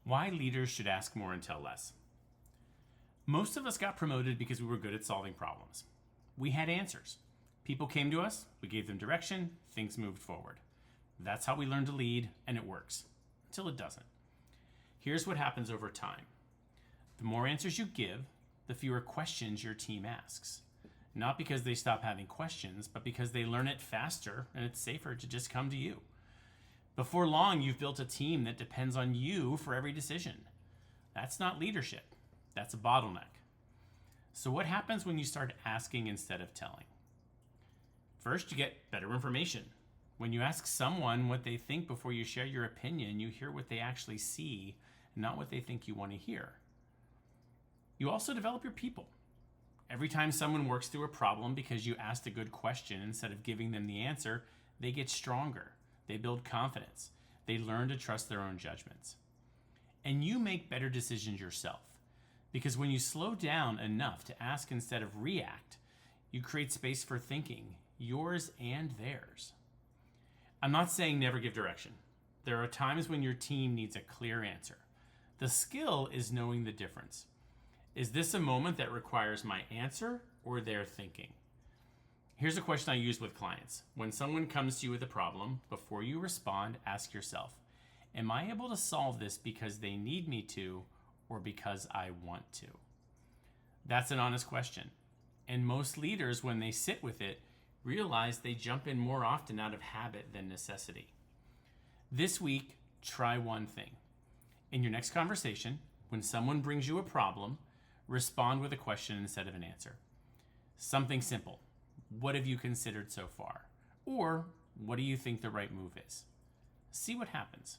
Why leaders should ask more and tell less. Most of us got promoted because we were good at solving problems. We had answers. People came to us, we gave them direction, things moved forward. That's how we learn to lead, and it works. Until it doesn't. Here's what happens over time. The more answers you give, the fewer questions your team asks. Not because they stop having questions, but because they learn it faster and it's safer to just come to you. Before long, you've built a team that depends on you for every decision. That's not leadership. That's a bottleneck. So what happens when you start asking instead of telling? First, you get better information. When you ask someone what they think before you share your opinion, you hear what they actually see, not what they think you want to hear. You also develop your people. Every time someone works through a problem because you asked a good question instead of giving them the answer, they get stronger. They build confidence. They learn to trust their own judgments. And you make better decisions yourself. Because when you slow down enough to ask instead of react, you create space for thinking, yours and theirs. I'm not saying never give direction. There are times when your team needs a clear answer. The skill is knowing the difference. Is this a moment that requires my answer or their thinking? Here's a question I use with clients. When someone comes to you with a problem, before you respond, ask yourself, am I able to solve this because they need me to or because I want to? That's an honest question. And most leaders, when they sit with it, realize they jump in more often out of habit than necessity. This week, try one thing. In your next conversation, when someone brings you a problem, respond with a question instead of an answer. Something simple. What have you considered so far? Or what do you think the right move is? See what happens.